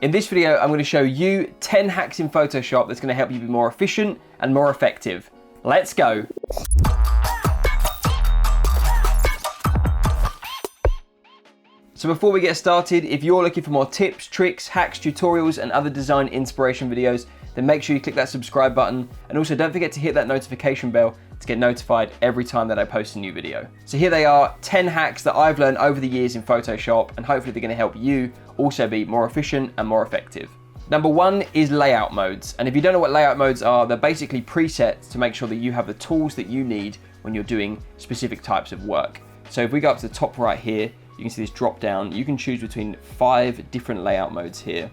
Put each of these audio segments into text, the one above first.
In this video, I'm going to show you 10 hacks in Photoshop that's going to help you be more efficient and more effective. Let's go. So before we get started, if you're looking for more tips, tricks, hacks, tutorials, and other design inspiration videos, then make sure you click that subscribe button, and also don't forget to hit that notification bell to get notified every time that I post a new video. So here they are, 10 hacks that I've learned over the years in Photoshop, and hopefully they're going to help you also be more efficient and more effective. Number 1 is layout modes. And if you don't know what layout modes are, they're basically presets to make sure that you have the tools that you need when you're doing specific types of work. So if we go up to the top right here, you can see this drop down. You can choose between 5 different layout modes here.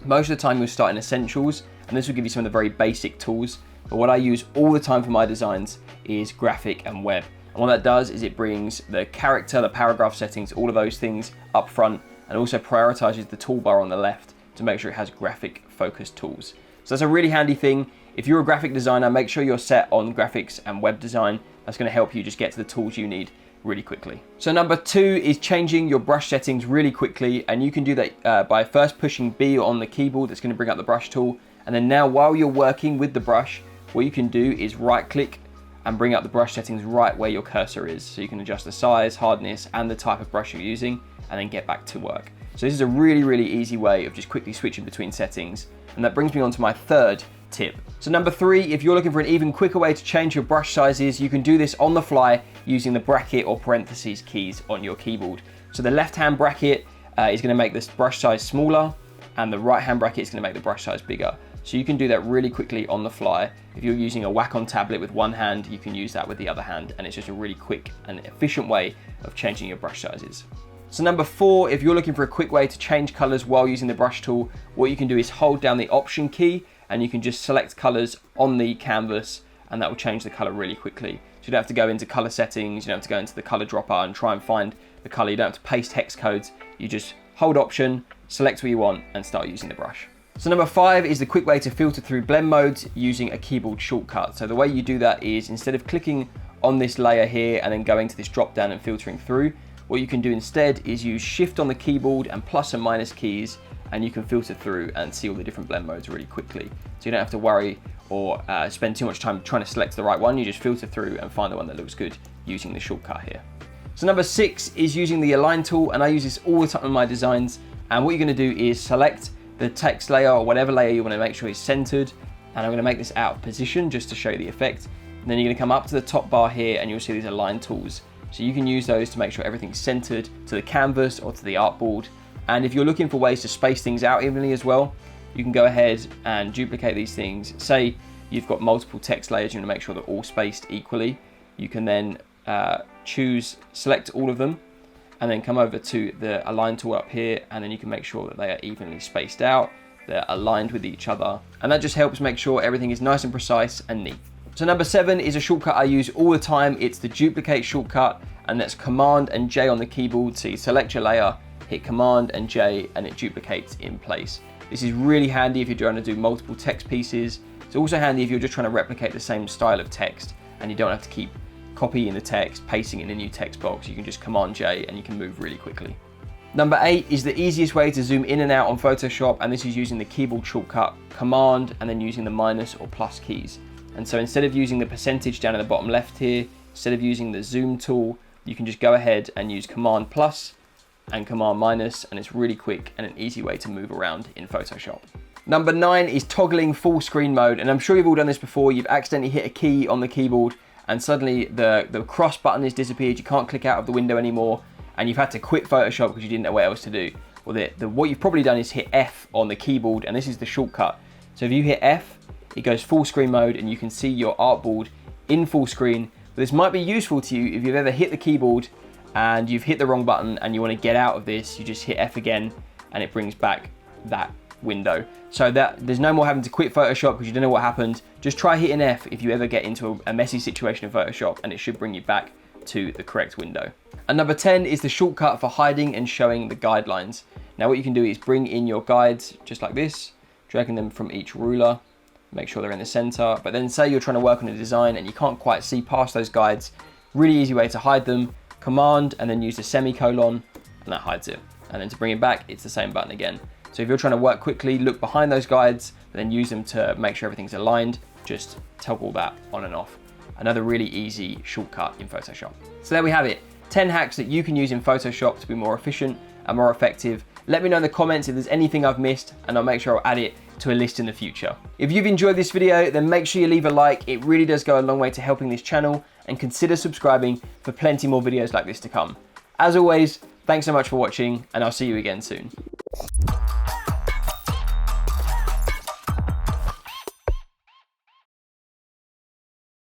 Most of the time you'll start in Essentials, and this will give you some of the very basic tools. But what I use all the time for my designs is Graphic and Web. And what that does is it brings the character, the paragraph settings, all of those things up front, and also prioritizes the toolbar on the left to make sure it has graphic focused tools. So that's a really handy thing. If you're a graphic designer, make sure you're set on graphics and web design. That's going to help you just get to the tools you need really quickly. So number 2 is changing your brush settings really quickly, and you can do that by first pushing B on the keyboard. That's going to bring up the brush tool, and then now while you're working with the brush, what you can do is right click and bring up the brush settings right where your cursor is. So you can adjust the size, hardness, and the type of brush you're using, and then get back to work. So this is a really easy way of just quickly switching between settings. And that brings me on to my 3rd tip. So number 3, if you're looking for an even quicker way to change your brush sizes, you can do this on the fly using the bracket or parentheses keys on your keyboard. So the left-hand bracket is going to make this brush size smaller, and the right-hand bracket is going to make the brush size bigger. So you can do that really quickly on the fly. If you're using a Wacom tablet with one hand, you can use that with the other hand, and it's just a really quick and efficient way of changing your brush sizes. So number 4, if you're looking for a quick way to change colors while using the brush tool, what you can do is hold down the Option key, and you can just select colors on the canvas, and that will change the color really quickly. So you don't have to go into color settings, you don't have to go into the color dropper and try and find the color. You don't have to paste hex codes. You just hold Option, select what you want, and start using the brush. So number 5 is the quick way to filter through blend modes using a keyboard shortcut. So the way you do that is, instead of clicking on this layer here and then going to this drop down and filtering through, what you can do instead is use Shift on the keyboard and plus and minus keys, and you can filter through and see all the different blend modes really quickly. So you don't have to worry or spend too much time trying to select the right one. You just filter through and find the one that looks good using the shortcut here. So number 6 is using the Align tool, and I use this all the time in my designs. And what you're going to do is select the text layer or whatever layer you want to make sure is centered, and I'm going to make this out of position just to show you the effect. And then you're going to come up to the top bar here, and you'll see these Align tools. So you can use those to make sure everything's centered to the canvas or to the artboard. And if you're looking for ways to space things out evenly as well, you can go ahead and duplicate these things. Say you've got multiple text layers, you want to make sure they're all spaced equally. You can then select all of them, and then come over to the Align tool up here, and then you can make sure that they are evenly spaced out, they're aligned with each other, and that just helps make sure everything is nice and precise and neat. So number 7 is a shortcut I use all the time. It's the duplicate shortcut, and that's Command and J on the keyboard. So you select your layer, hit Command and J, and it duplicates in place. This is really handy if you're trying to do multiple text pieces. It's also handy if you're just trying to replicate the same style of text and you don't have to keep copying the text, pasting in a new text box. You can just Command J and you can move really quickly. Number 8 is the easiest way to zoom in and out on Photoshop, and this is using the keyboard shortcut Command and then using the minus or plus keys. And so instead of using the percentage down at the bottom left here, instead of using the zoom tool, you can just go ahead and use Command plus and Command minus, and it's really quick and an easy way to move around in Photoshop. Number 9 is toggling full screen mode, and I'm sure you've all done this before. You've accidentally hit a key on the keyboard and suddenly the cross button has disappeared. You can't click out of the window anymore, and you've had to quit Photoshop because you didn't know what else to do. Well, what you've probably done is hit F on the keyboard, and this is the shortcut. So if you hit F, it goes full screen mode, and you can see your artboard in full screen. But this might be useful to you if you've ever hit the keyboard and you've hit the wrong button and you want to get out of this. You just hit F again, and it brings back that window. So that there's no more having to quit Photoshop because you don't know what happened. Just try hitting F if you ever get into a messy situation in Photoshop, and it should bring you back to the correct window. And number 10 is the shortcut for hiding and showing the guidelines. Now what you can do is bring in your guides just like this, dragging them from each ruler, make sure they're in the center. But then say you're trying to work on a design and you can't quite see past those guides, really easy way to hide them, Command and then use the semicolon, and that hides it. And then to bring it back, it's the same button again. So if you're trying to work quickly, look behind those guides, then use them to make sure everything's aligned. Just toggle that on and off. Another really easy shortcut in Photoshop. So there we have it, 10 hacks that you can use in Photoshop to be more efficient and more effective. Let me know in the comments if there's anything I've missed, and I'll make sure I'll add it to a list in the future. If you've enjoyed this video, then make sure you leave a like. It really does go a long way to helping this channel, and consider subscribing for plenty more videos like this to come. As always, thanks so much for watching, and I'll see you again soon.